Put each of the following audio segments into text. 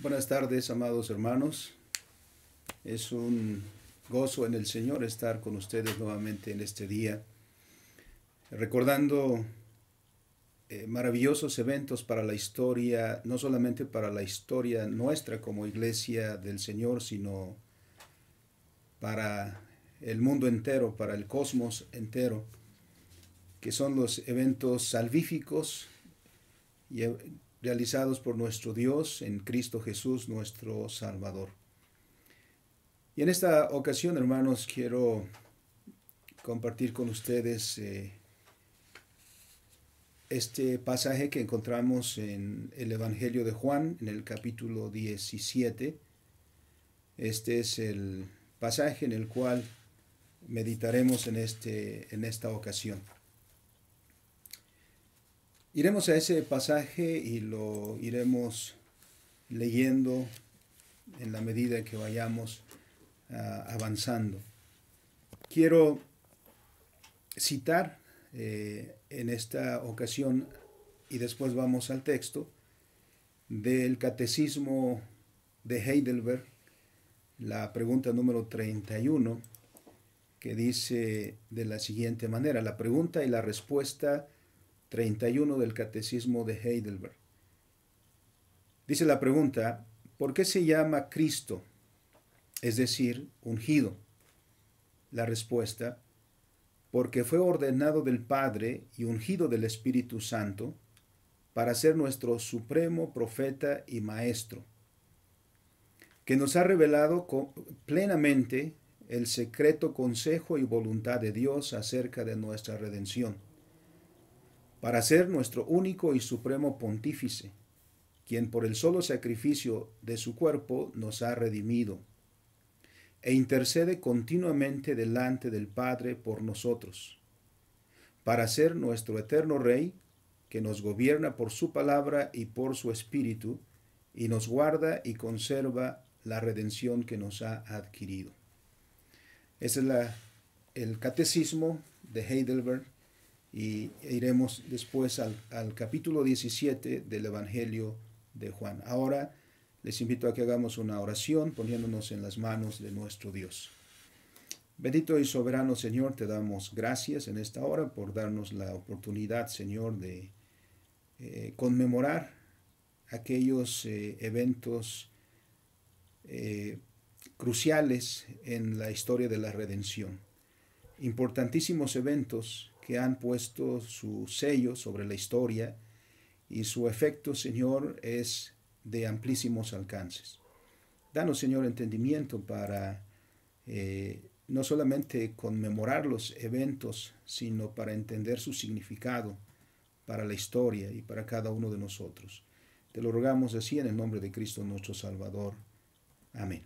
Buenas tardes, amados hermanos. Es un gozo en el Señor estar con ustedes nuevamente en este día, recordando maravillosos eventos para la historia, no solamente para la historia nuestra como iglesia del Señor, sino para el mundo entero, para el cosmos entero, que son los eventos salvíficos y realizados por nuestro Dios en Cristo Jesús, nuestro Salvador. Y en esta ocasión, hermanos, quiero compartir con ustedes este pasaje que encontramos en el Evangelio de Juan, en el capítulo 17. Este es el pasaje en el cual meditaremos en esta ocasión. Iremos a ese pasaje y lo iremos leyendo en la medida que vayamos avanzando. Quiero citar en esta ocasión, y después vamos al texto, del Catecismo de Heidelberg, la pregunta número 31, que dice de la siguiente manera: la pregunta y la respuesta 31 del Catecismo de Heidelberg. Dice la pregunta: ¿por qué se llama Cristo, es decir, ungido? La respuesta: porque fue ordenado del Padre y ungido del Espíritu Santo para ser nuestro supremo profeta y maestro, que nos ha revelado plenamente el secreto consejo y voluntad de Dios acerca de nuestra redención, para ser nuestro único y supremo pontífice, quien por el solo sacrificio de su cuerpo nos ha redimido, e intercede continuamente delante del Padre por nosotros, para ser nuestro eterno Rey, que nos gobierna por su palabra y por su Espíritu, y nos guarda y conserva la redención que nos ha adquirido. Ese es el Catecismo de Heidelberg, y iremos después al capítulo 17 del Evangelio de Juan. Ahora les invito a que hagamos una oración poniéndonos en las manos de nuestro Dios. Bendito y soberano Señor, te damos gracias en esta hora por darnos la oportunidad, Señor, de conmemorar aquellos eventos cruciales en la historia de la redención. Importantísimos eventos que han puesto su sello sobre la historia, y su efecto, Señor, es de amplísimos alcances. Danos, Señor, entendimiento para no solamente conmemorar los eventos, sino para entender su significado para la historia y para cada uno de nosotros. Te lo rogamos así en el nombre de Cristo nuestro Salvador. Amén.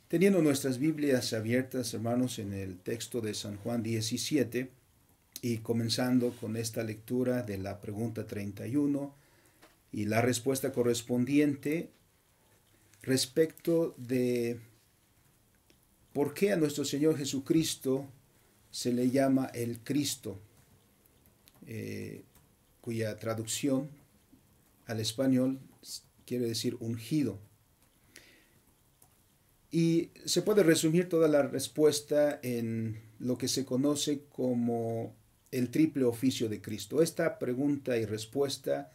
Teniendo nuestras Biblias abiertas, hermanos, en el texto de San Juan 17, y comenzando con esta lectura de la pregunta 31 y la respuesta correspondiente respecto de por qué a nuestro Señor Jesucristo se le llama el Cristo, cuya traducción al español quiere decir ungido. Y se puede resumir toda la respuesta en lo que se conoce como el triple oficio de Cristo. Esta pregunta y respuesta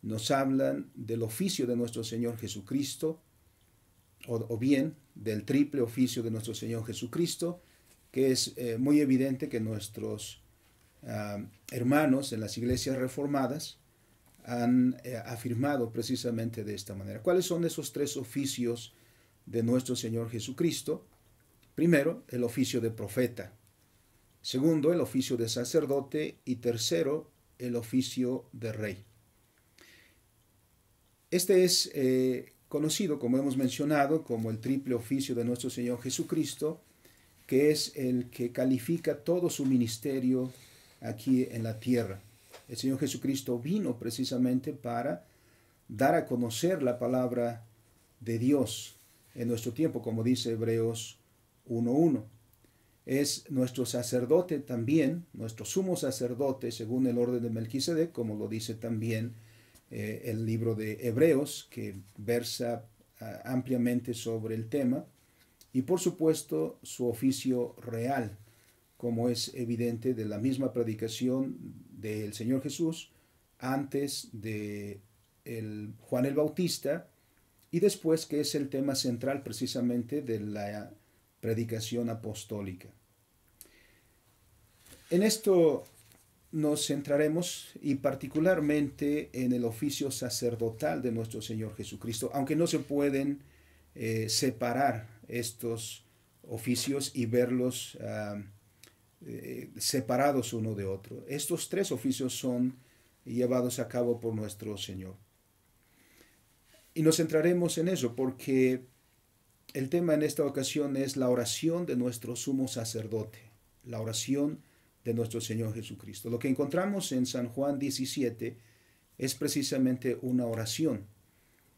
nos hablan del oficio de nuestro Señor Jesucristo, o bien del triple oficio de nuestro Señor Jesucristo, que es muy evidente que nuestros hermanos en las iglesias reformadas han afirmado precisamente de esta manera. ¿Cuáles son esos tres oficios de nuestro Señor Jesucristo? Primero, el oficio de profeta. Segundo, el oficio de sacerdote. Y tercero, el oficio de rey. Este es conocido, como hemos mencionado, como el triple oficio de nuestro Señor Jesucristo, que es el que califica todo su ministerio aquí en la tierra. El Señor Jesucristo vino precisamente para dar a conocer la palabra de Dios en nuestro tiempo, como dice Hebreos 1:1. Es nuestro sacerdote también, nuestro sumo sacerdote, según el orden de Melquisedec, como lo dice también el libro de Hebreos, que versa ampliamente sobre el tema, y por supuesto su oficio real, como es evidente de la misma predicación del Señor Jesús antes de Juan el Bautista, y después, que es el tema central precisamente de la predicación apostólica. En esto nos centraremos y particularmente en el oficio sacerdotal de nuestro Señor Jesucristo, aunque no se pueden separar estos oficios y verlos separados uno de otro. Estos tres oficios son llevados a cabo por nuestro Señor. Y nos centraremos en eso porque el tema en esta ocasión es la oración de nuestro sumo sacerdote, la oración de nuestro Señor Jesucristo. Lo que encontramos en San Juan 17 es precisamente una oración,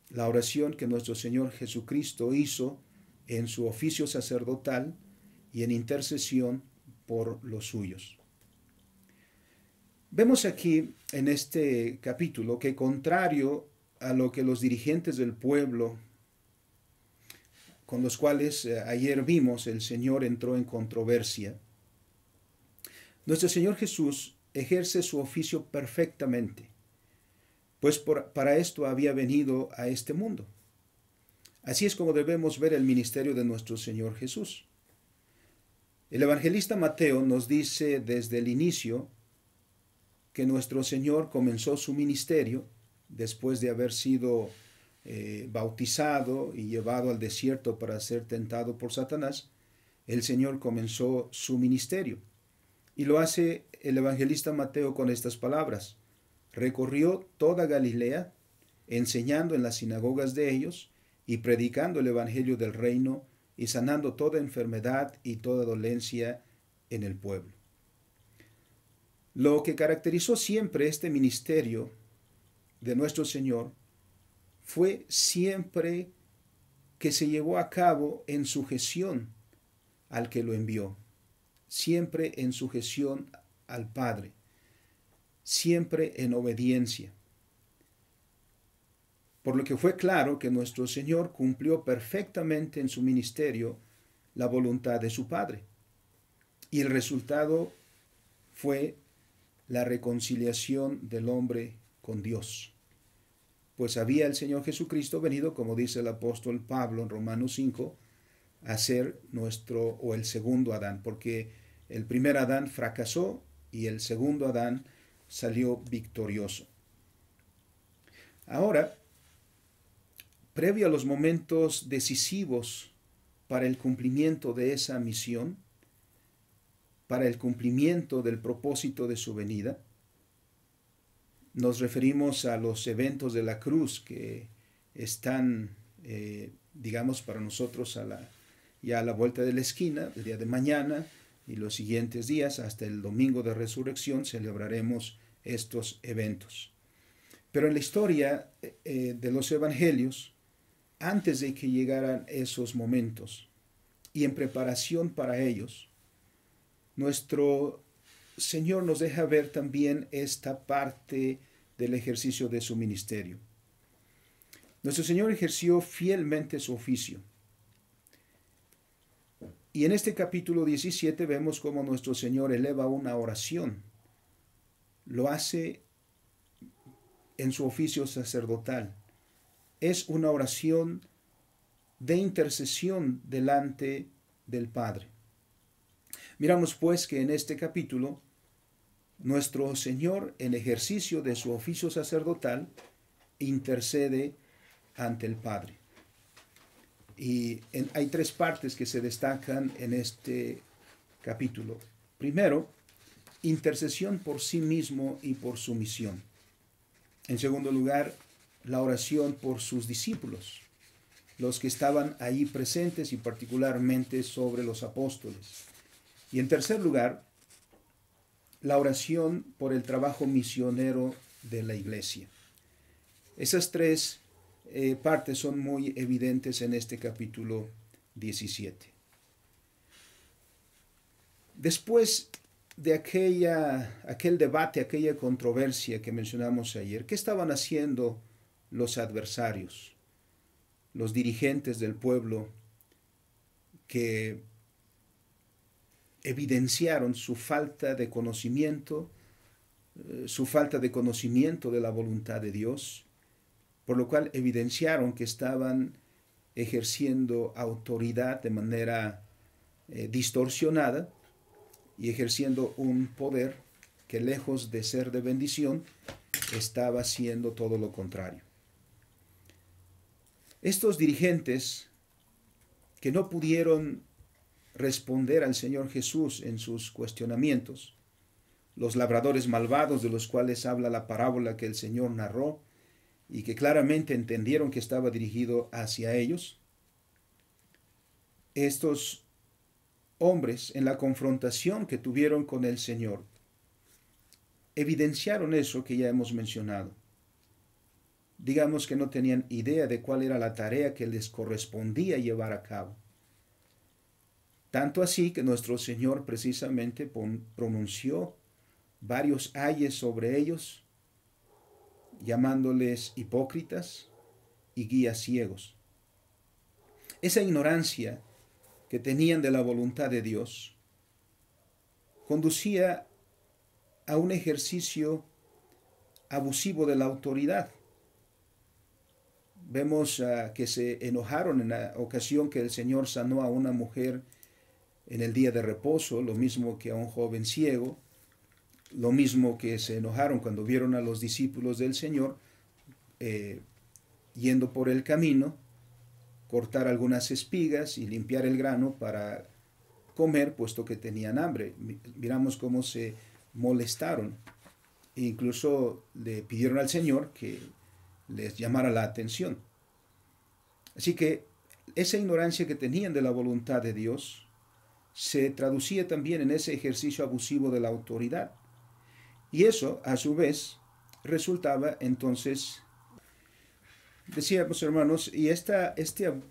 la oración que nuestro Señor Jesucristo hizo en su oficio sacerdotal y en intercesión por los suyos. Vemos aquí en este capítulo que, contrario a lo que los dirigentes del pueblo con los cuales ayer vimos el Señor entró en controversia, nuestro Señor Jesús ejerce su oficio perfectamente, pues para esto había venido a este mundo. Así es como debemos ver el ministerio de nuestro Señor Jesús. El evangelista Mateo nos dice desde el inicio que nuestro Señor comenzó su ministerio después de haber sido bautizado y llevado al desierto para ser tentado por Satanás. El Señor comenzó su ministerio y lo hace el evangelista Mateo con estas palabras: recorrió toda Galilea, enseñando en las sinagogas de ellos y predicando el evangelio del reino y sanando toda enfermedad y toda dolencia en el pueblo. Lo que caracterizó siempre este ministerio de nuestro Señor fue siempre que se llevó a cabo en sujeción al que lo envió, siempre en sujeción al Padre, siempre en obediencia. Por lo que fue claro que nuestro Señor cumplió perfectamente en su ministerio la voluntad de su Padre. Y el resultado fue la reconciliación del hombre con Dios. Pues había el Señor Jesucristo venido, como dice el apóstol Pablo en Romanos 5, a ser nuestro o el segundo Adán, porque el primer Adán fracasó y el segundo Adán salió victorioso. Ahora, previo a los momentos decisivos para el cumplimiento de esa misión, para el cumplimiento del propósito de su venida, nos referimos a los eventos de la cruz que están, digamos, para nosotros ya a la vuelta de la esquina, el día de mañana y los siguientes días, hasta el domingo de resurrección, celebraremos estos eventos. Pero en la historia de los evangelios, antes de que llegaran esos momentos y en preparación para ellos, nuestro Señor nos deja ver también esta parte del ejercicio de su ministerio. Nuestro Señor ejerció fielmente su oficio. Y en este capítulo 17 vemos cómo nuestro Señor eleva una oración. Lo hace en su oficio sacerdotal. Es una oración de intercesión delante del Padre. Miramos pues que en este capítulo nuestro Señor, en ejercicio de su oficio sacerdotal, intercede ante el Padre. Y hay tres partes que se destacan en este capítulo. Primero, intercesión por sí mismo y por su misión. En segundo lugar, la oración por sus discípulos, los que estaban ahí presentes y particularmente sobre los apóstoles. Y en tercer lugar, la oración por el trabajo misionero de la iglesia. Esas tres partes son muy evidentes en este capítulo 17. Después de aquel debate, aquella controversia que mencionamos ayer. ¿Qué estaban haciendo los adversarios, los dirigentes del pueblo que evidenciaron su falta de conocimiento de la voluntad de Dios, por lo cual evidenciaron que estaban ejerciendo autoridad de manera distorsionada y ejerciendo un poder que, lejos de ser de bendición, estaba haciendo todo lo contrario? Estos dirigentes que no pudieron responder al Señor Jesús en sus cuestionamientos, los labradores malvados de los cuales habla la parábola que el Señor narró y que claramente entendieron que estaba dirigido hacia ellos, estos hombres, en la confrontación que tuvieron con el Señor, evidenciaron eso que ya hemos mencionado. Digamos que no tenían idea de cuál era la tarea que les correspondía llevar a cabo. Tanto así que nuestro Señor precisamente pronunció varios ayes sobre ellos, llamándoles hipócritas y guías ciegos. Esa ignorancia que tenían de la voluntad de Dios conducía a un ejercicio abusivo de la autoridad. Vemos que se enojaron en la ocasión que el Señor sanó a una mujer en el día de reposo, lo mismo que a un joven ciego, lo mismo que se enojaron cuando vieron a los discípulos del Señor yendo por el camino, cortar algunas espigas y limpiar el grano para comer, puesto que tenían hambre. Miramos cómo se molestaron e incluso le pidieron al Señor que les llamara la atención. Así que esa ignorancia que tenían de la voluntad de Dios se traducía también en ese ejercicio abusivo de la autoridad. Y eso, a su vez, resultaba entonces, decíamos hermanos, y este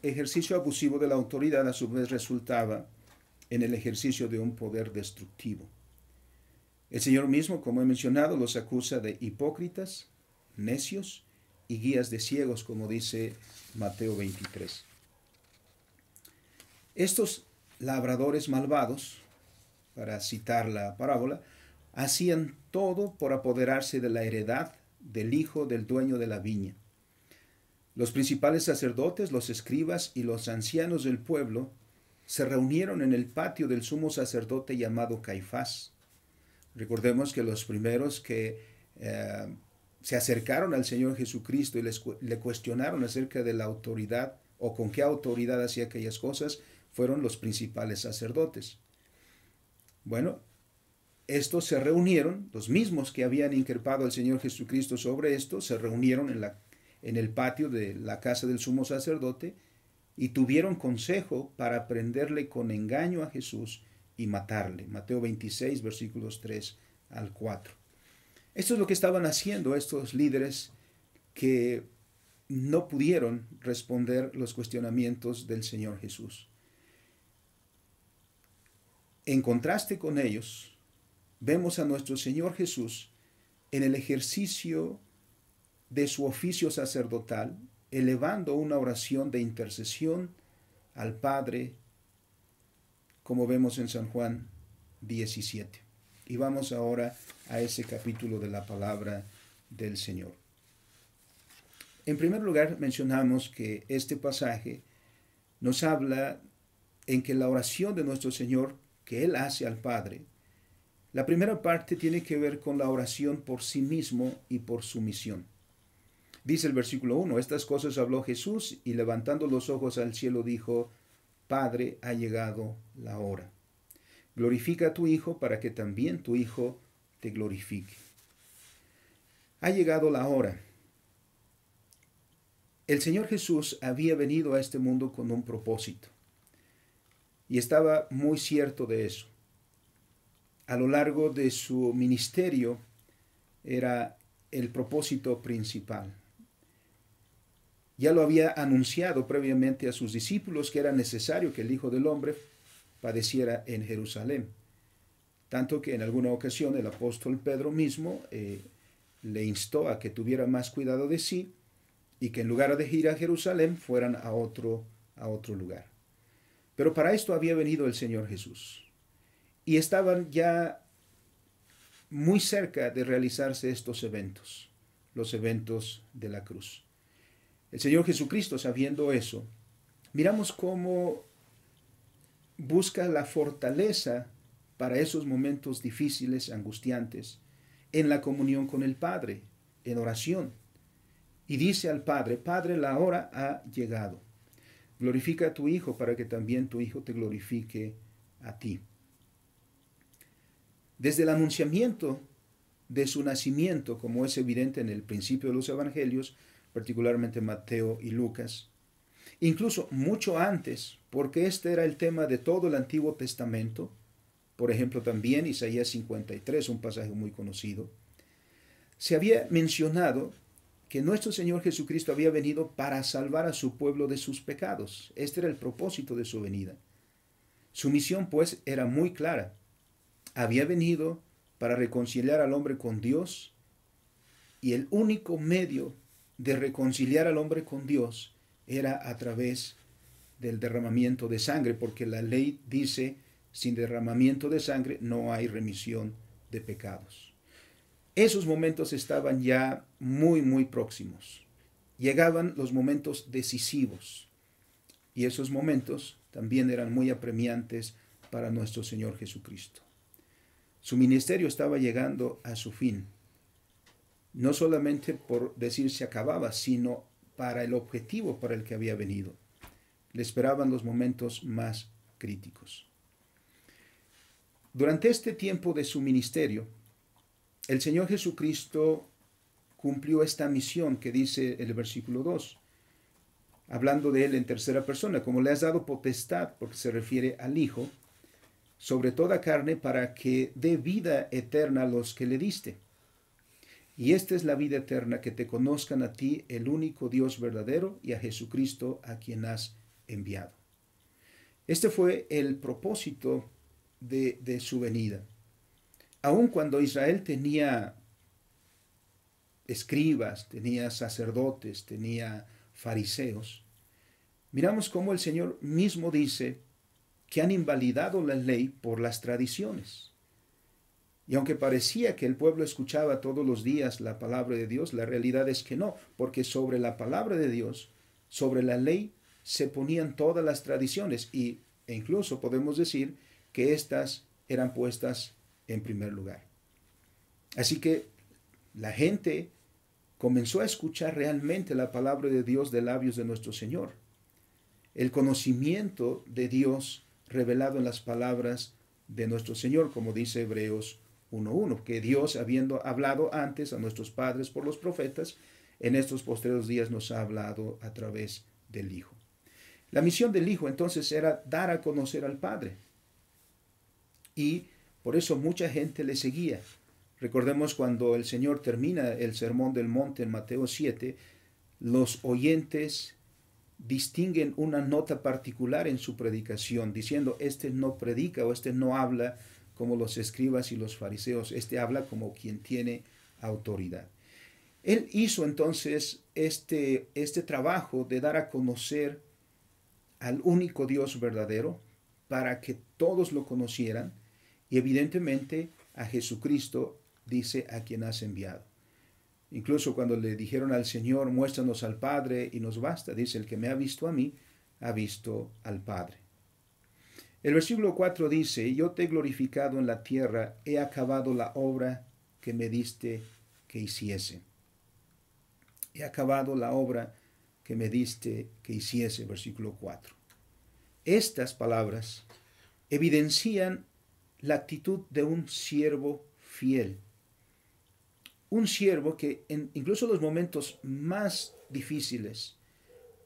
ejercicio abusivo de la autoridad a su vez resultaba en el ejercicio de un poder destructivo. El Señor mismo, como he mencionado, los acusa de hipócritas, necios y guías de ciegos, como dice Mateo 23. Estos labradores malvados, para citar la parábola, hacían todo por apoderarse de la heredad del hijo del dueño de la viña. Los principales sacerdotes, los escribas y los ancianos del pueblo se reunieron en el patio del sumo sacerdote llamado Caifás. Recordemos que los primeros que se acercaron al Señor Jesucristo y le cuestionaron acerca de la autoridad o con qué autoridad hacía aquellas cosas fueron los principales sacerdotes. Bueno, estos se reunieron, los mismos que habían increpado al Señor Jesucristo sobre esto, se reunieron en el patio de la casa del sumo sacerdote y tuvieron consejo para prenderle con engaño a Jesús y matarle. Mateo 26, versículos 3 al 4. Esto es lo que estaban haciendo estos líderes que no pudieron responder los cuestionamientos del Señor Jesús. En contraste con ellos, vemos a nuestro Señor Jesús en el ejercicio de su oficio sacerdotal, elevando una oración de intercesión al Padre, como vemos en San Juan 17. Y vamos ahora a ese capítulo de la palabra del Señor. En primer lugar, mencionamos que este pasaje nos habla en que la oración de nuestro Señor que Él hace al Padre, la primera parte tiene que ver con la oración por sí mismo y por su misión. Dice el versículo 1, estas cosas habló Jesús y levantando los ojos al cielo dijo, Padre, ha llegado la hora. Glorifica a tu Hijo para que también tu Hijo te glorifique. Ha llegado la hora. El Señor Jesús había venido a este mundo con un propósito y estaba muy cierto de eso. A lo largo de su ministerio era el propósito principal. Ya lo había anunciado previamente a sus discípulos que era necesario que el Hijo del Hombre padeciera en Jerusalén. tanto que en alguna ocasión el apóstol Pedro mismo le instó a que tuviera más cuidado de sí y que en lugar de ir a Jerusalén fueran a otro lugar. Pero para esto había venido el Señor Jesús y estaban ya muy cerca de realizarse estos eventos, los eventos de la cruz. El Señor Jesucristo, sabiendo eso, miramos cómo busca la fortaleza para esos momentos difíciles, angustiantes, en la comunión con el Padre, en oración. Y dice al Padre: Padre, la hora ha llegado. Glorifica a tu Hijo para que también tu Hijo te glorifique a ti. Desde el anunciamiento de su nacimiento, como es evidente en el principio de los evangelios, particularmente Mateo y Lucas, incluso mucho antes, porque este era el tema de todo el Antiguo Testamento, por ejemplo también Isaías 53, un pasaje muy conocido, se había mencionado que nuestro Señor Jesucristo había venido para salvar a su pueblo de sus pecados. Este era el propósito de su venida. Su misión, pues, era muy clara. Había venido para reconciliar al hombre con Dios, y el único medio de reconciliar al hombre con Dios era a través del derramamiento de sangre, porque la ley dice: sin derramamiento de sangre no hay remisión de pecados. Esos momentos estaban ya muy próximos. Llegaban los momentos decisivos, y esos momentos también eran muy apremiantes para nuestro Señor Jesucristo. Su ministerio estaba llegando a su fin, no solamente por decir se acababa, sino para el objetivo para el que había venido. Le esperaban los momentos más críticos. Durante este tiempo de su ministerio, el Señor Jesucristo cumplió esta misión que dice el versículo 2, hablando de él en tercera persona: como le has dado potestad, porque se refiere al Hijo, sobre toda carne, para que dé vida eterna a los que le diste. Y esta es la vida eterna, que te conozcan a ti, el único Dios verdadero, y a Jesucristo, a quien has enviado. Este fue el propósito de su venida. Aun cuando Israel tenía escribas, tenía sacerdotes, tenía fariseos, miramos cómo el Señor mismo dice que han invalidado la ley por las tradiciones. Y aunque parecía que el pueblo escuchaba todos los días la palabra de Dios, la realidad es que no, porque sobre la palabra de Dios, sobre la ley, se ponían todas las tradiciones, e incluso podemos decir que éstas eran puestas en primer lugar. Así que la gente comenzó a escuchar realmente la palabra de Dios de labios de nuestro Señor. El conocimiento de Dios revelado en las palabras de nuestro Señor, como dice Hebreos 1:1, que Dios, habiendo hablado antes a nuestros padres por los profetas, en estos postreros días nos ha hablado a través del Hijo. La misión del Hijo entonces era dar a conocer al Padre, y por eso mucha gente le seguía. Recordemos cuando el Señor termina el Sermón del Monte en Mateo 7, los oyentes distinguen una nota particular en su predicación, diciendo: este no predica o este no habla como los escribas y los fariseos, este habla como quien tiene autoridad. Él hizo entonces este trabajo de dar a conocer al único Dios verdadero, para que todos lo conocieran, y evidentemente a Jesucristo, dice, a quien has enviado. Incluso cuando le dijeron al Señor: muéstranos al Padre y nos basta, dice: el que me ha visto a mí, ha visto al Padre. El versículo 4 dice: yo te he glorificado en la tierra, he acabado la obra que me diste que hiciese. He acabado la obra que me diste que hiciese, versículo 4. Estas palabras evidencian la actitud de un siervo fiel. Un siervo que incluso en los momentos más difíciles,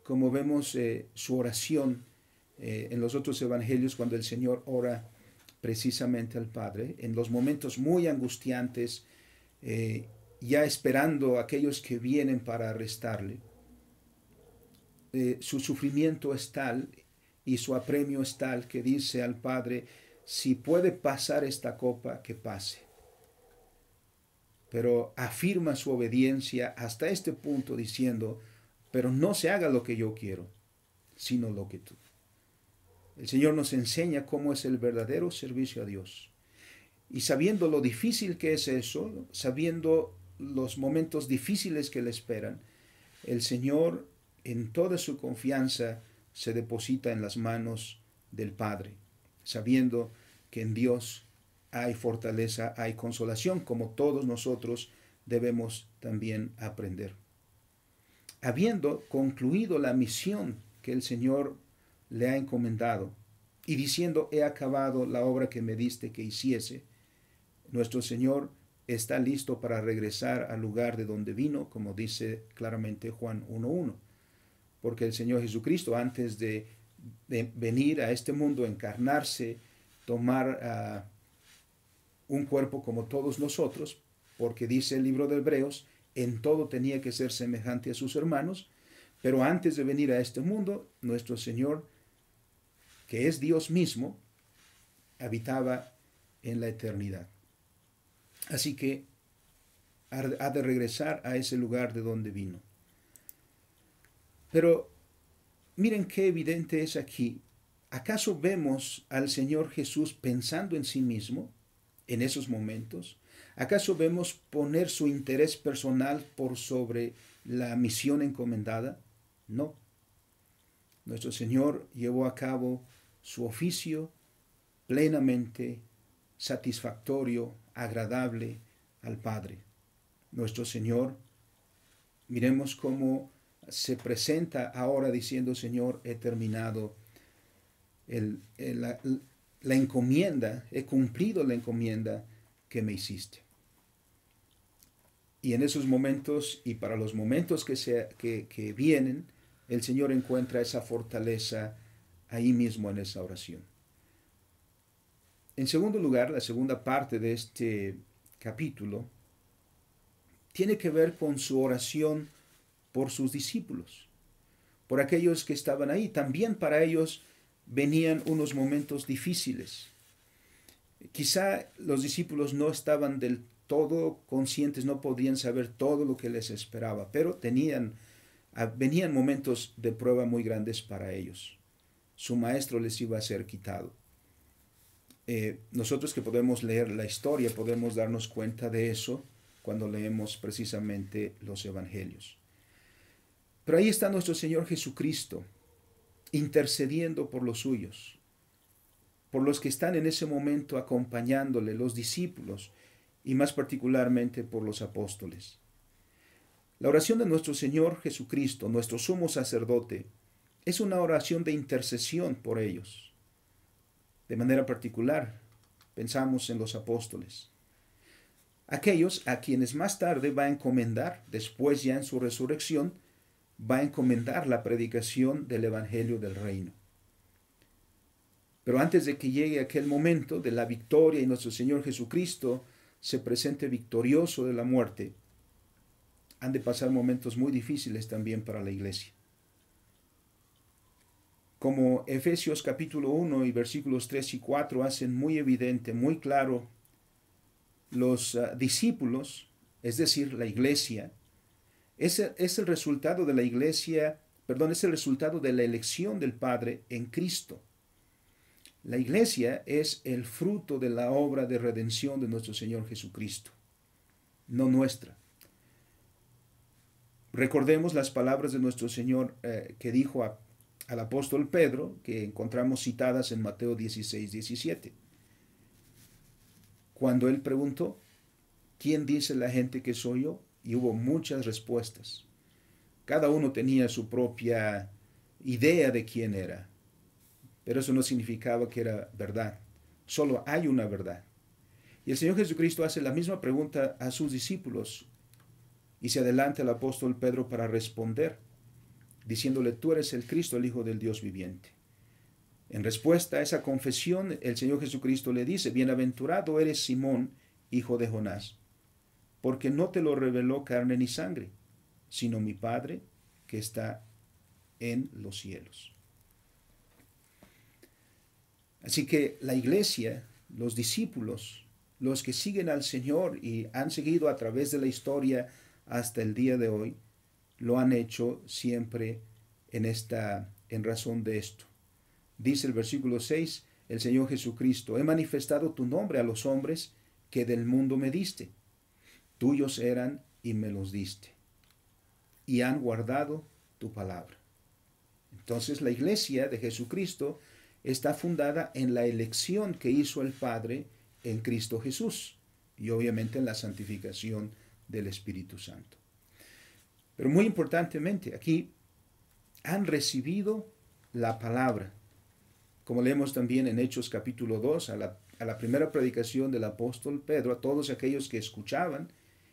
como vemos su oración en los otros evangelios, cuando el Señor ora precisamente al Padre, en los momentos muy angustiantes, ya esperando a aquellos que vienen para arrestarle, su sufrimiento es tal y su apremio es tal que dice al Padre: si puede pasar esta copa, que pase. Pero afirma su obediencia hasta este punto diciendo, pero no se haga lo que yo quiero, sino lo que tú. El Señor nos enseña cómo es el verdadero servicio a Dios. Y sabiendo lo difícil que es eso, sabiendo los momentos difíciles que le esperan, el Señor en toda su confianza se deposita en las manos del Padre, sabiendo que en Dios hay fortaleza, hay consolación, como todos nosotros debemos también aprender. Habiendo concluido la misión que el Señor le ha encomendado y diciendo, he acabado la obra que me diste que hiciese, nuestro Señor está listo para regresar al lugar de donde vino, como dice claramente Juan 1:1. Porque el Señor Jesucristo, antes de venir a este mundo, encarnarse, tomar un cuerpo como todos nosotros, porque dice el libro de Hebreos, en todo tenía que ser semejante a sus hermanos, pero antes de venir a este mundo, nuestro Señor, que es Dios mismo, habitaba en la eternidad. Así que ha de regresar a ese lugar de donde vino. Pero miren qué evidente es aquí. ¿Acaso vemos al Señor Jesús pensando en sí mismo en esos momentos? ¿Acaso vemos poner su interés personal por sobre la misión encomendada? No. Nuestro Señor llevó a cabo su oficio plenamente satisfactorio, agradable al Padre. Nuestro Señor, miremos cómo se presenta ahora diciendo, Señor, he terminado la encomienda, he cumplido la encomienda que me hiciste. Y en esos momentos y para los momentos que vienen, el Señor encuentra esa fortaleza ahí mismo en esa oración. En segundo lugar, la segunda parte de este capítulo tiene que ver con su oración por sus discípulos, por aquellos que estaban ahí. También para ellos venían unos momentos difíciles. Quizá los discípulos no estaban del todo conscientes, no podían saber todo lo que les esperaba, pero venían momentos de prueba muy grandes para ellos. Su maestro les iba a ser quitado. Nosotros que podemos leer la historia podemos darnos cuenta de eso cuando leemos precisamente los evangelios. Pero ahí está nuestro Señor Jesucristo intercediendo por los suyos, por los que están en ese momento acompañándole, los discípulos, y más particularmente por los apóstoles. La oración de nuestro Señor Jesucristo, nuestro sumo sacerdote, es una oración de intercesión por ellos. De manera particular, pensamos en los apóstoles, aquellos a quienes más tarde va a encomendar, después ya en su resurrección, va a encomendar la predicación del Evangelio del Reino. Pero antes de que llegue aquel momento de la victoria y nuestro Señor Jesucristo se presente victorioso de la muerte, han de pasar momentos muy difíciles también para la iglesia. Como Efesios capítulo 1 y versículos 3 y 4 hacen muy evidente, muy claro, los discípulos, es decir, la iglesia, es el resultado de la iglesia, es el resultado de la elección del Padre en Cristo. La iglesia es el fruto de la obra de redención de nuestro Señor Jesucristo, no nuestra. Recordemos las palabras de nuestro Señor que dijo al apóstol Pedro, que encontramos citadas en Mateo 16:17. Cuando él preguntó, ¿quién dice la gente que soy yo? Y hubo muchas respuestas. Cada uno tenía su propia idea de quién era, pero eso no significaba que era verdad. Solo hay una verdad. Y el Señor Jesucristo hace la misma pregunta a sus discípulos y se adelanta el apóstol Pedro para responder, diciéndole, tú eres el Cristo, el Hijo del Dios viviente. En respuesta a esa confesión, el Señor Jesucristo le dice, bienaventurado eres Simón, hijo de Jonás, porque no te lo reveló carne ni sangre, sino mi Padre que está en los cielos. Así que la iglesia, los discípulos, los que siguen al Señor y han seguido a través de la historia hasta el día de hoy, lo han hecho siempre en razón de esto. Dice el versículo 6, el Señor Jesucristo: he manifestado tu nombre a los hombres que del mundo me diste. Tuyos eran y me los diste, y han guardado tu palabra. Entonces la iglesia de Jesucristo está fundada en la elección que hizo el Padre en Cristo Jesús y obviamente en la santificación del Espíritu Santo. Pero muy importantemente, aquí han recibido la palabra, como leemos también en Hechos capítulo 2, a la primera predicación del apóstol Pedro, a todos aquellos que escuchaban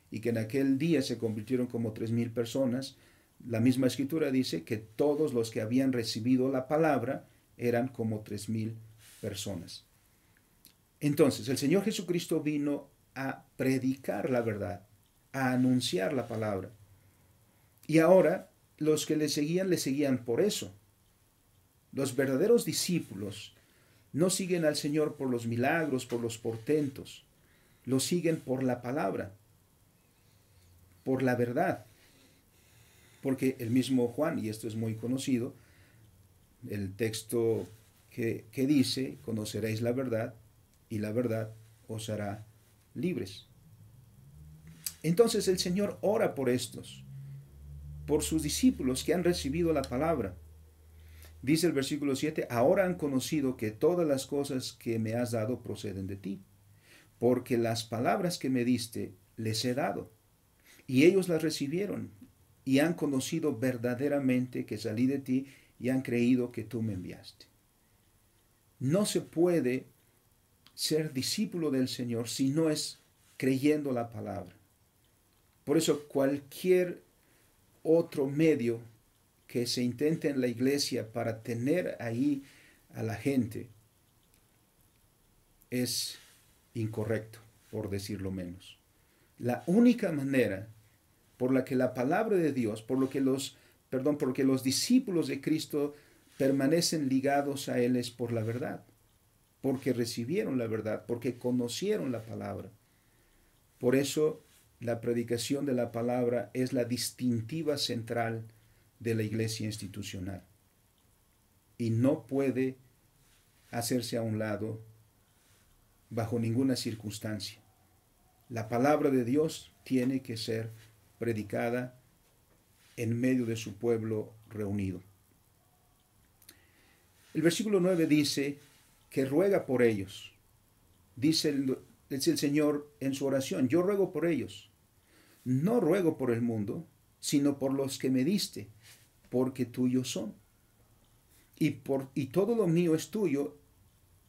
y que en aquel día se convirtieron como 3,000 personas. La misma escritura dice que todos los que habían recibido la palabra eran como 3,000 personas. Entonces, el Señor Jesucristo vino a predicar la verdad, a anunciar la palabra. Y ahora los que le seguían por eso. Los verdaderos discípulos no siguen al Señor por los milagros, por los portentos. Lo siguen por la palabra, por la verdad. Porque el mismo Juan, y esto es muy conocido, el texto que dice: conoceréis la verdad y la verdad os hará libres. Entonces el Señor ora por estos, por sus discípulos que han recibido la palabra. Dice el versículo 7, ahora han conocido que todas las cosas que me has dado proceden de ti, porque las palabras que me diste les he dado, y ellos las recibieron, y han conocido verdaderamente que salí de ti, y han creído que tú me enviaste. No se puede ser discípulo del Señor si no es creyendo la palabra. Por eso cualquier otro medio que se intente en la iglesia para tener ahí a la gente es incorrecto, por decirlo menos. La única manera por la que la palabra de Dios, porque los discípulos de Cristo permanecen ligados a Él es por la verdad, porque recibieron la verdad, porque conocieron la palabra. Por eso la predicación de la palabra es la distintiva central de la iglesia institucional y no puede hacerse a un lado bajo ninguna circunstancia. La palabra de Dios tiene que ser predicada en medio de su pueblo reunido. El versículo 9 dice que ruega por ellos. Dice el Señor en su oración: yo ruego por ellos. No ruego por el mundo, sino por los que me diste, porque tuyos son. Y todo lo mío es tuyo,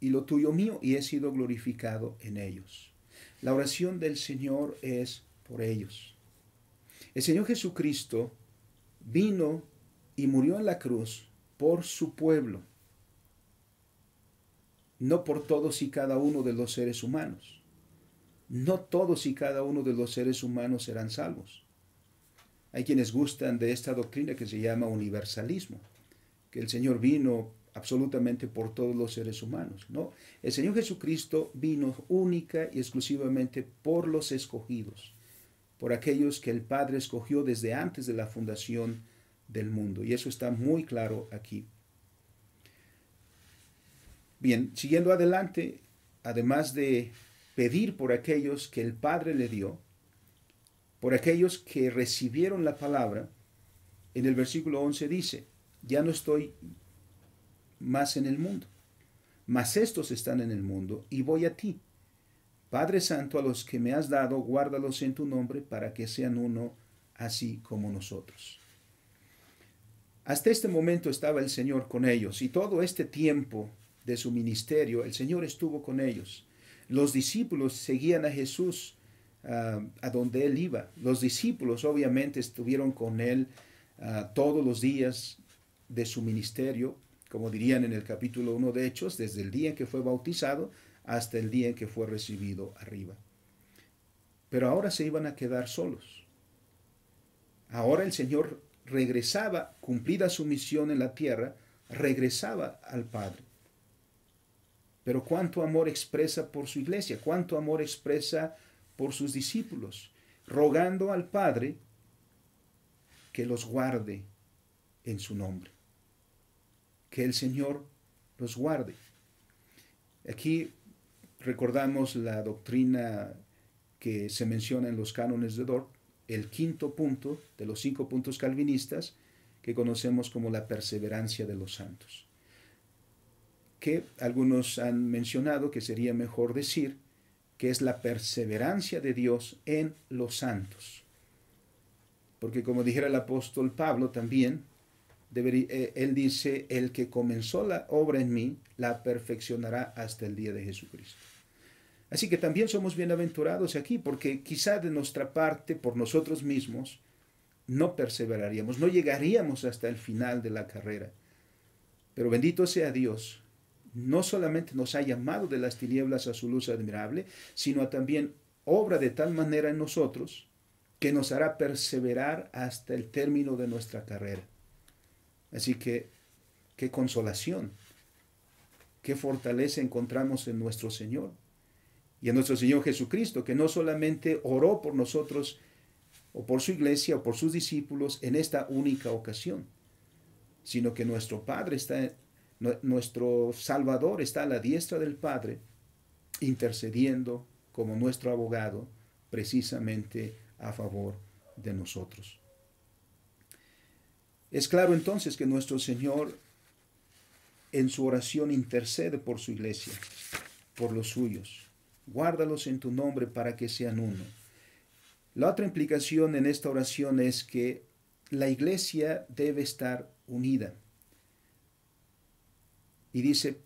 y lo tuyo mío, y he sido glorificado en ellos. La oración del Señor es por ellos. El Señor Jesucristo vino y murió en la cruz por su pueblo, no por todos y cada uno de los seres humanos. No todos y cada uno de los seres humanos serán salvos. Hay quienes gustan de esta doctrina que se llama universalismo, que el Señor vino absolutamente por todos los seres humanos. No, el Señor Jesucristo vino única y exclusivamente por los escogidos, por aquellos que el Padre escogió desde antes de la fundación del mundo. Y eso está muy claro aquí. Bien, siguiendo adelante, además de pedir por aquellos que el Padre le dio, por aquellos que recibieron la palabra, en el versículo 11 dice: ya no estoy más en el mundo, mas estos están en el mundo y voy a ti. Padre Santo, a los que me has dado, guárdalos en tu nombre para que sean uno, así como nosotros. Hasta este momento estaba el Señor con ellos, y todo este tiempo de su ministerio el Señor estuvo con ellos. Los discípulos seguían a Jesús a donde Él iba. Los discípulos obviamente estuvieron con Él todos los días de su ministerio, como dirían en el capítulo 1 de Hechos, desde el día en que fue bautizado hasta el día en que fue recibido arriba. Pero ahora se iban a quedar solos. Ahora el Señor regresaba, cumplida su misión en la tierra, regresaba al Padre. pero cuánto amor expresa por su iglesia, cuánto amor expresa por sus discípulos, rogando al Padre que los guarde en su nombre, que el Señor los guarde. Aquí recordamos la doctrina que se menciona en los cánones de Dort, el quinto punto de los 5 puntos calvinistas que conocemos como la perseverancia de los santos, que algunos han mencionado que sería mejor decir que es la perseverancia de Dios en los santos. Porque como dijera el apóstol Pablo también, él dice, el que comenzó la obra en mí, la perfeccionará hasta el día de Jesucristo. Así que también somos bienaventurados aquí, porque quizá de nuestra parte, por nosotros mismos, no perseveraríamos, no llegaríamos hasta el final de la carrera. Pero bendito sea Dios, no solamente nos ha llamado de las tinieblas a su luz admirable, sino también obra de tal manera en nosotros que nos hará perseverar hasta el término de nuestra carrera. Así que, qué consolación, qué fortaleza encontramos en nuestro Señor y en nuestro Señor Jesucristo, que no solamente oró por nosotros o por su iglesia o por sus discípulos en esta única ocasión, sino que nuestro Padre nuestro Salvador está a la diestra del Padre, intercediendo como nuestro abogado precisamente a favor de nosotros. Es claro entonces que nuestro Señor en su oración intercede por su iglesia, por los suyos. Guárdalos en tu nombre para que sean uno. La otra implicación en esta oración es que la iglesia debe estar unida. Y dice,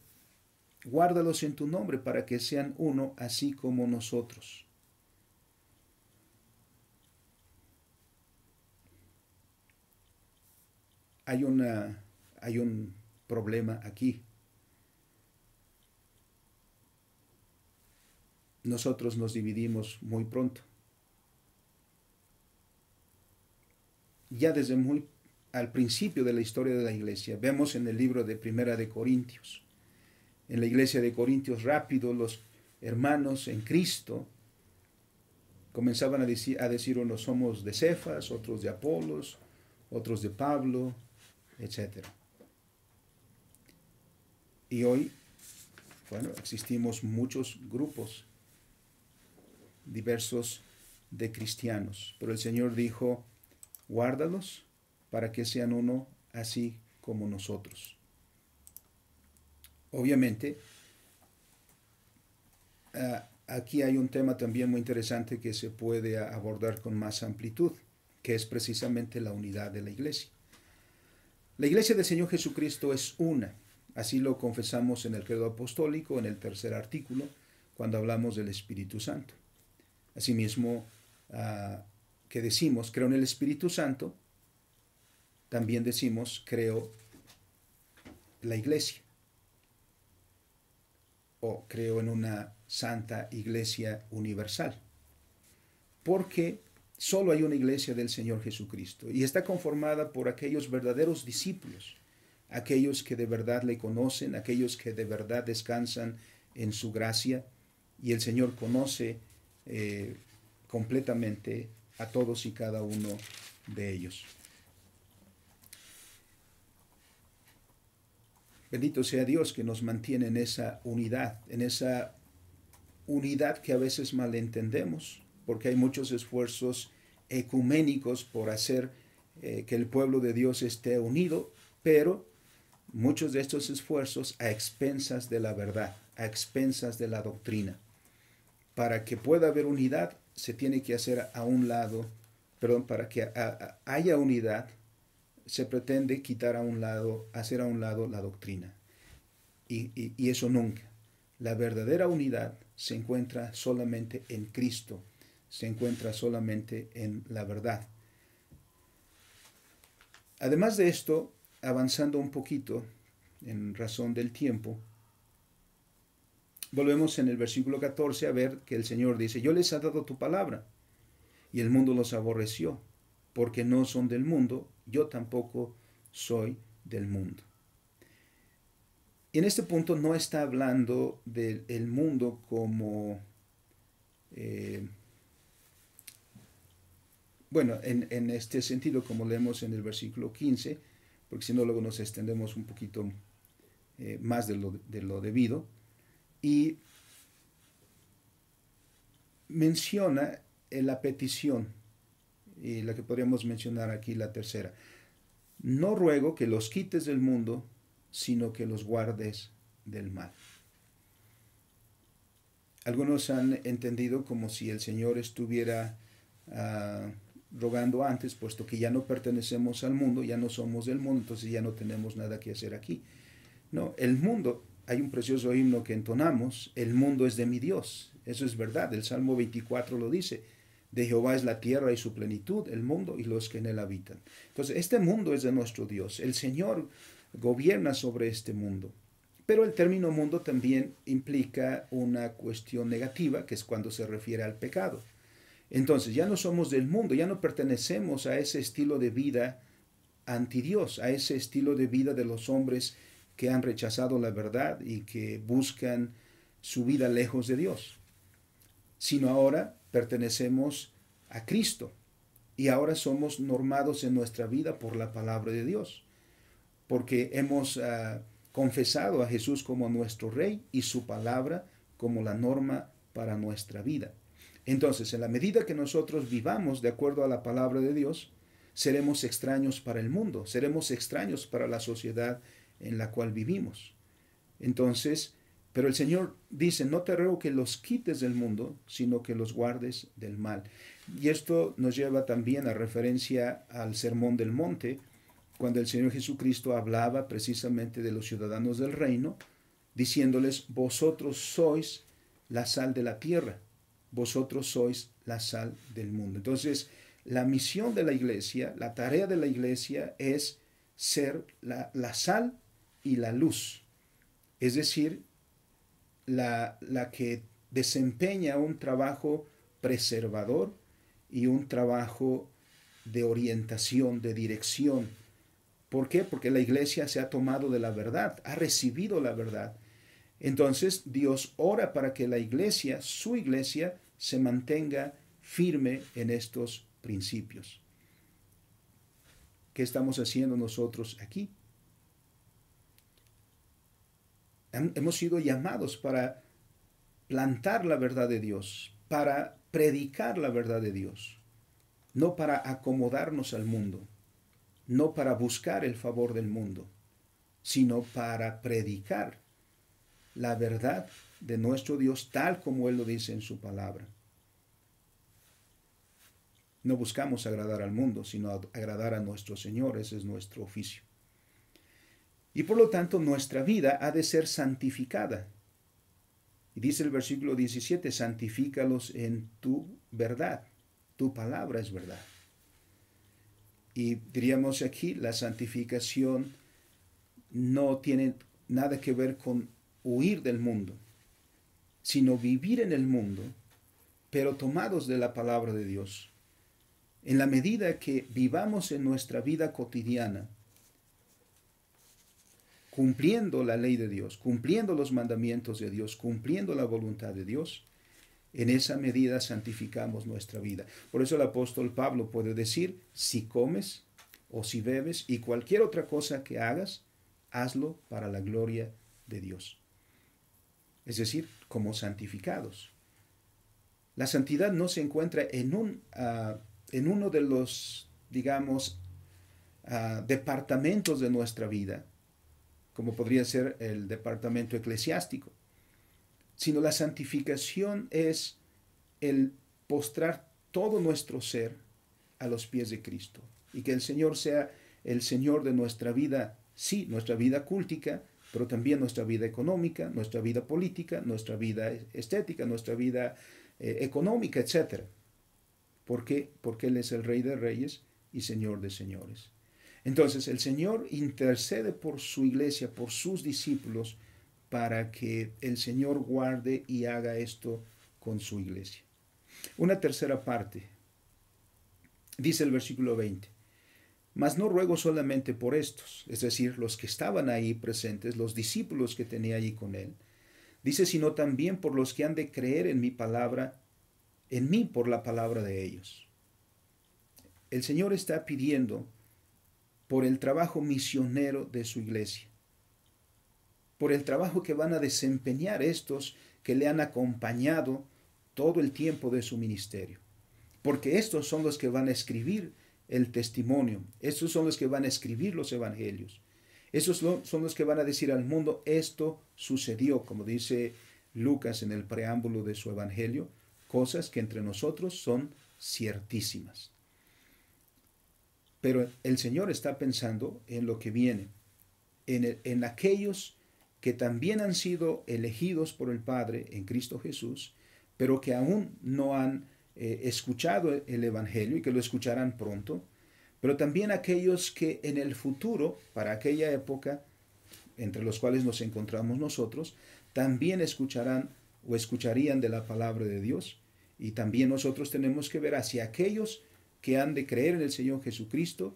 guárdalos en tu nombre para que sean uno, así como nosotros. Hay un problema aquí. Nosotros nos dividimos muy pronto. Ya desde muy al principio de la historia de la iglesia, vemos en el libro de Primera de Corintios. En la iglesia de Corintios rápido los hermanos en Cristo comenzaban a decir unos somos de Cefas, otros de Apolos, otros de Pablo, etc. Y hoy, bueno, existimos muchos grupos diversos de cristianos, pero el Señor dijo, guárdalos para que sean uno así como nosotros. Obviamente, aquí hay un tema también muy interesante que se puede abordar con más amplitud, que es precisamente la unidad de la iglesia. La iglesia del Señor Jesucristo es una, así lo confesamos en el credo apostólico, en el tercer artículo, cuando hablamos del Espíritu Santo. Asimismo, que decimos, creo en el Espíritu Santo, también decimos, creo en la iglesia, o creo en una santa iglesia universal, porque solo hay una iglesia del Señor Jesucristo y está conformada por aquellos verdaderos discípulos, aquellos que de verdad le conocen, aquellos que de verdad descansan en su gracia, y el Señor conoce completamente a todos y cada uno de ellos. Bendito sea Dios que nos mantiene en esa unidad que a veces malentendemos, porque hay muchos esfuerzos ecuménicos por hacer que el pueblo de Dios esté unido, pero muchos de estos esfuerzos a expensas de la verdad, a expensas de la doctrina. Para que pueda haber unidad, se tiene que hacer a un lado, para que haya unidad, se pretende quitar a un lado, hacer a un lado la doctrina. Y eso nunca. La verdadera unidad se encuentra solamente en Cristo, se encuentra solamente en la verdad. Además de esto, avanzando un poquito en razón del tiempo, volvemos en el versículo 14 a ver que el Señor dice, yo les he dado tu palabra, y el mundo los aborreció, porque no son del mundo, yo tampoco soy del mundo. Y en este punto no está hablando del mundo como, bueno, en este sentido, como leemos en el versículo 15, porque si no luego nos extendemos un poquito más de lo debido, y menciona la petición, y la que podríamos mencionar aquí, la tercera. No ruego que los quites del mundo, sino que los guardes del mal. Algunos han entendido como si el Señor estuviera rogando antes, puesto que ya no pertenecemos al mundo, ya no somos del mundo, entonces ya no tenemos nada que hacer aquí. No, el mundo, hay un precioso himno que entonamos, el mundo es de mi Dios. Eso es verdad, el Salmo 24 lo dice. De Jehová es la tierra y su plenitud, el mundo y los que en él habitan. Entonces, este mundo es de nuestro Dios. El Señor gobierna sobre este mundo. Pero el término mundo también implica una cuestión negativa, que es cuando se refiere al pecado. Entonces, ya no somos del mundo, ya no pertenecemos a ese estilo de vida anti Dios, a ese estilo de vida de los hombres que han rechazado la verdad y que buscan su vida lejos de Dios, sino ahora pertenecemos a Cristo y ahora somos normados en nuestra vida por la palabra de Dios, porque hemos confesado a Jesús como nuestro Rey y su palabra como la norma para nuestra vida. Entonces, en la medida que nosotros vivamos de acuerdo a la palabra de Dios, seremos extraños para el mundo, seremos extraños para la sociedad en la cual vivimos. Entonces, pero el Señor dice, no te ruego que los quites del mundo, sino que los guardes del mal. Y esto nos lleva también a referencia al Sermón del Monte, cuando el Señor Jesucristo hablaba precisamente de los ciudadanos del reino, diciéndoles, vosotros sois la sal de la tierra, vosotros sois la sal del mundo. Entonces, la misión de la iglesia, la tarea de la iglesia es ser la sal y la luz, es decir, la que desempeña un trabajo preservador y un trabajo de orientación, de dirección. ¿Por qué? Porque la iglesia se ha tomado de la verdad, ha recibido la verdad. Entonces Dios ora para que la iglesia, su iglesia, se mantenga firme en estos principios. ¿Qué estamos haciendo nosotros aquí? Hemos sido llamados para plantar la verdad de Dios, para predicar la verdad de Dios, no para acomodarnos al mundo, no para buscar el favor del mundo, sino para predicar la verdad de nuestro Dios tal como Él lo dice en su palabra. No buscamos agradar al mundo, sino agradar a nuestro Señor, ese es nuestro oficio. Y por lo tanto nuestra vida ha de ser santificada. Y dice el versículo 17, santifícalos en tu verdad, tu palabra es verdad. Y diríamos aquí, la santificación no tiene nada que ver con huir del mundo, sino vivir en el mundo, pero tomados de la palabra de Dios. En la medida que vivamos en nuestra vida cotidiana, cumpliendo la ley de Dios, cumpliendo los mandamientos de Dios, cumpliendo la voluntad de Dios, en esa medida santificamos nuestra vida. Por eso el apóstol Pablo puede decir, si comes o si bebes y cualquier otra cosa que hagas, hazlo para la gloria de Dios. Es decir, como santificados. La santidad no se encuentra en uno de los, digamos, departamentos de nuestra vida, como podría ser el departamento eclesiástico, sino la santificación es el postrar todo nuestro ser a los pies de Cristo y que el Señor sea el Señor de nuestra vida, sí, nuestra vida cúltica, pero también nuestra vida económica, nuestra vida política, nuestra vida estética, nuestra vida económica, etc. ¿Por qué? Porque Él es el Rey de Reyes y Señor de Señores. Entonces el Señor intercede por su iglesia, por sus discípulos, para que el Señor guarde y haga esto con su iglesia. Una tercera parte, dice el versículo 20, Mas no ruego solamente por estos, es decir, los que estaban ahí presentes, los discípulos que tenía allí con él. Dice, sino también por los que han de creer en mi palabra, en mí por la palabra de ellos. El Señor está pidiendo por el trabajo misionero de su iglesia, por el trabajo que van a desempeñar estos que le han acompañado todo el tiempo de su ministerio. Porque estos son los que van a escribir el testimonio, estos son los que van a escribir los evangelios, estos son los que van a decir al mundo, esto sucedió, como dice Lucas en el preámbulo de su evangelio, cosas que entre nosotros son ciertísimas. Pero el Señor está pensando en lo que viene, en aquellos que también han sido elegidos por el Padre en Cristo Jesús, pero que aún no han escuchado el Evangelio y que lo escucharán pronto, pero también aquellos que en el futuro, para aquella época, entre los cuales nos encontramos nosotros, también escucharán o escucharían de la palabra de Dios. Y también nosotros tenemos que ver hacia aquellos que han de creer en el Señor Jesucristo,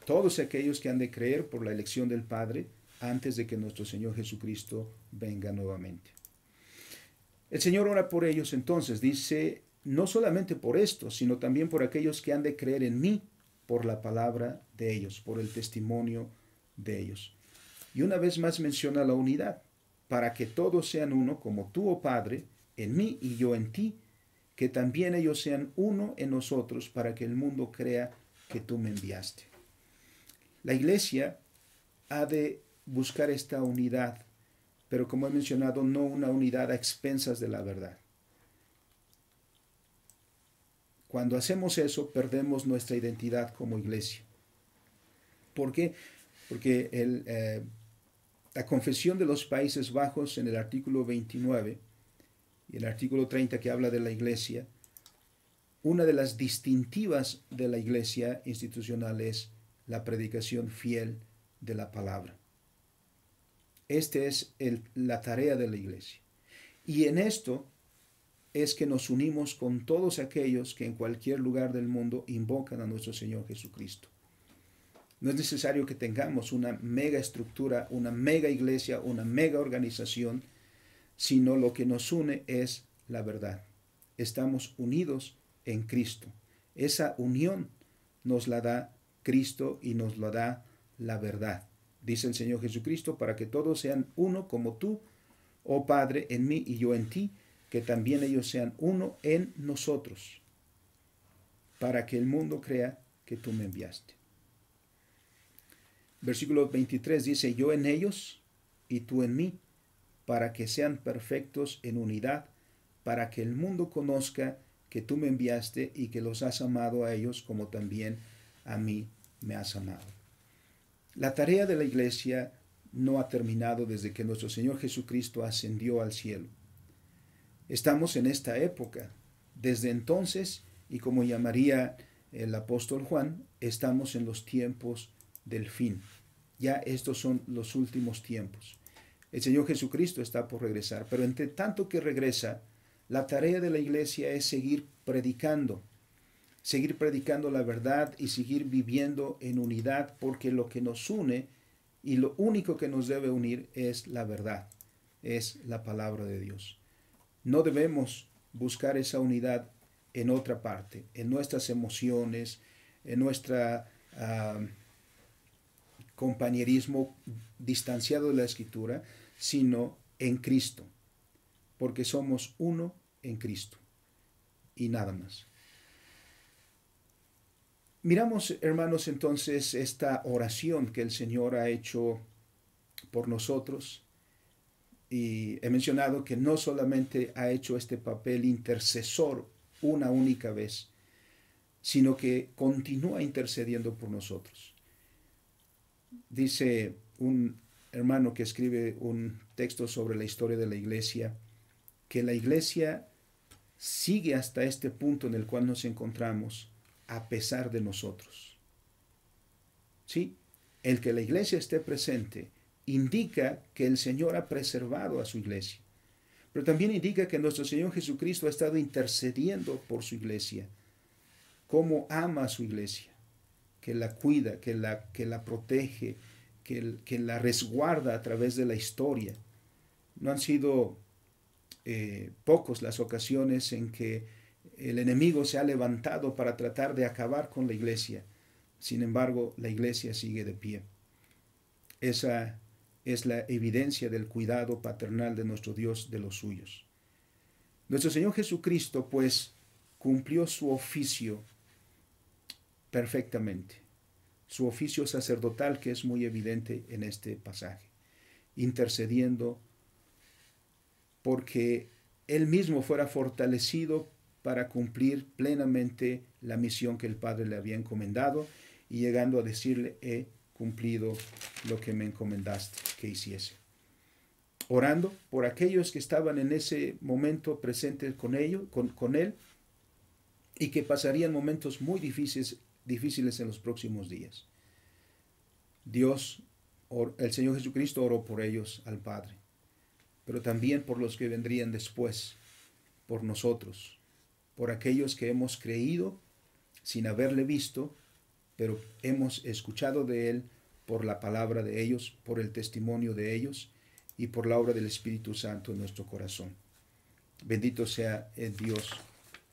todos aquellos que han de creer por la elección del Padre antes de que nuestro Señor Jesucristo venga nuevamente. El Señor ora por ellos entonces, dice, no solamente por esto, sino también por aquellos que han de creer en mí por la palabra de ellos, por el testimonio de ellos. Y una vez más menciona la unidad, para que todos sean uno, como tú, oh Padre, en mí y yo en ti, que también ellos sean uno en nosotros, para que el mundo crea que tú me enviaste. La iglesia ha de buscar esta unidad, pero como he mencionado, no una unidad a expensas de la verdad. Cuando hacemos eso, perdemos nuestra identidad como iglesia. ¿Por qué? Porque la Confesión de los Países Bajos, en el artículo 29 y el artículo 30 que habla de la iglesia, una de las distintivas de la iglesia institucional es la predicación fiel de la palabra. Esta es la tarea de la iglesia. Y en esto es que nos unimos con todos aquellos que en cualquier lugar del mundo invocan a nuestro Señor Jesucristo. No es necesario que tengamos una mega estructura, una mega iglesia, una mega organización, sino lo que nos une es la verdad. Estamos unidos en Cristo. Esa unión nos la da Cristo y nos la da la verdad. Dice el Señor Jesucristo, para que todos sean uno como tú, oh Padre, en mí y yo en ti, que también ellos sean uno en nosotros, para que el mundo crea que tú me enviaste. Versículo 23 dice, yo en ellos y tú en mí, para que sean perfectos en unidad, para que el mundo conozca que tú me enviaste y que los has amado a ellos como también a mí me has amado. La tarea de la iglesia no ha terminado desde que nuestro Señor Jesucristo ascendió al cielo. Estamos en esta época. Desde entonces, y como llamaría el apóstol Juan, estamos en los tiempos del fin. Ya estos son los últimos tiempos. El Señor Jesucristo está por regresar, pero entre tanto que regresa, la tarea de la iglesia es seguir predicando la verdad y seguir viviendo en unidad, porque lo que nos une y lo único que nos debe unir es la verdad, es la palabra de Dios. No debemos buscar esa unidad en otra parte, en nuestras emociones, en nuestro compañerismo distanciado de la Escritura, sino en Cristo, porque somos uno en Cristo y nada más. Miramos, hermanos, entonces esta oración que el Señor ha hecho por nosotros. Y he mencionado que no solamente ha hecho este papel intercesor una única vez, sino que continúa intercediendo por nosotros. Dice un hermano que escribe un texto sobre la historia de la iglesia, que la iglesia sigue hasta este punto en el cual nos encontramos a pesar de nosotros. ¿Sí? El que la iglesia esté presente indica que el Señor ha preservado a su iglesia, pero también indica que nuestro Señor Jesucristo ha estado intercediendo por su iglesia, cómo ama a su iglesia. que la cuida, que la protege, que la resguarda a través de la historia. No han sido pocos las ocasiones en que el enemigo se ha levantado para tratar de acabar con la iglesia. Sin embargo, la iglesia sigue de pie. Esa es la evidencia del cuidado paternal de nuestro Dios de los suyos. Nuestro Señor Jesucristo, pues, cumplió su oficio perfectamente, su oficio sacerdotal, que es muy evidente en este pasaje, intercediendo porque Él mismo fuera fortalecido para cumplir plenamente la misión que el Padre le había encomendado, y llegando a decirle: he cumplido lo que me encomendaste que hiciese. Orando por aquellos que estaban en ese momento presentes con Él, y que pasarían momentos muy difíciles en los próximos días. El Señor Jesucristo oró por ellos al Padre, pero también por los que vendrían después, por nosotros, por aquellos que hemos creído sin haberle visto, pero hemos escuchado de Él por la palabra de ellos, por el testimonio de ellos y por la obra del Espíritu Santo en nuestro corazón. Bendito sea el Dios,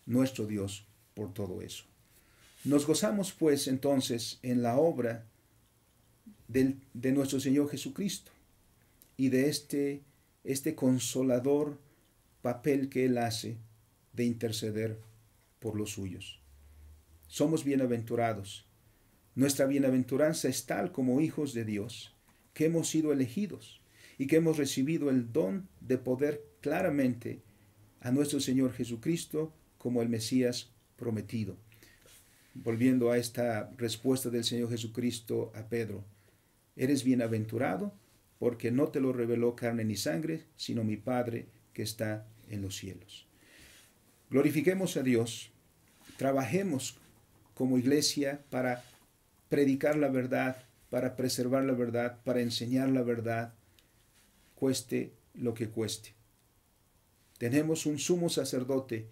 nuestro Dios, por todo eso. Nos gozamos pues entonces en la obra de nuestro Señor Jesucristo y de este consolador papel que Él hace de interceder por los suyos. Somos bienaventurados. Nuestra bienaventuranza es tal como hijos de Dios, que hemos sido elegidos y que hemos recibido el don de poder claramente a nuestro Señor Jesucristo como el Mesías prometido. Volviendo a esta respuesta del Señor Jesucristo a Pedro: eres bienaventurado porque no te lo reveló carne ni sangre, sino mi Padre que está en los cielos. Glorifiquemos a Dios, trabajemos como iglesia para predicar la verdad, para preservar la verdad, para enseñar la verdad, cueste lo que cueste. Tenemos un sumo sacerdote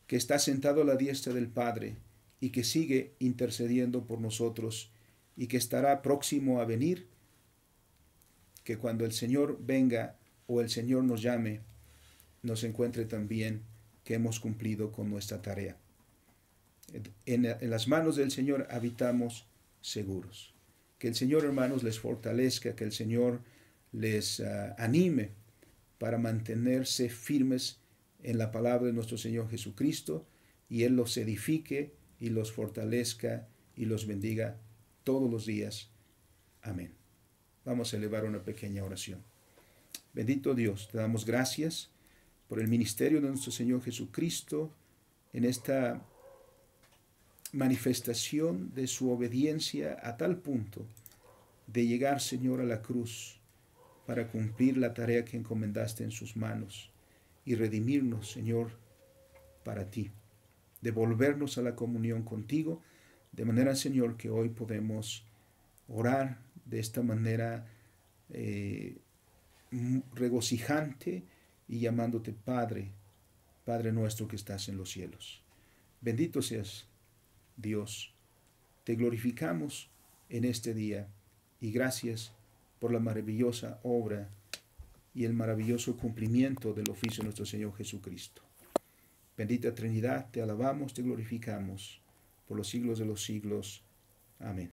que está sentado a la diestra del Padre y que sigue intercediendo por nosotros y que estará próximo a venir, que cuando el Señor venga o el Señor nos llame, nos encuentre también que hemos cumplido con nuestra tarea. En las manos del Señor habitamos seguros. Que el Señor, hermanos, les fortalezca, que el Señor les anime para mantenerse firmes en la palabra de nuestro Señor Jesucristo, y Él los edifique y los fortalezca y los bendiga todos los días. Amén. Vamos a elevar una pequeña oración. Bendito Dios, te damos gracias por el ministerio de nuestro Señor Jesucristo en esta manifestación de su obediencia a tal punto de llegar, Señor, a la cruz para cumplir la tarea que encomendaste en sus manos y redimirnos, Señor, para ti, devolvernos a la comunión contigo, de manera, Señor, que hoy podemos orar de esta manera regocijante y llamándote Padre, Padre nuestro que estás en los cielos. Bendito seas, Dios. Te glorificamos en este día y gracias por la maravillosa obra y el maravilloso cumplimiento del oficio de nuestro Señor Jesucristo. Bendita Trinidad, te alabamos, te glorificamos por los siglos de los siglos. Amén.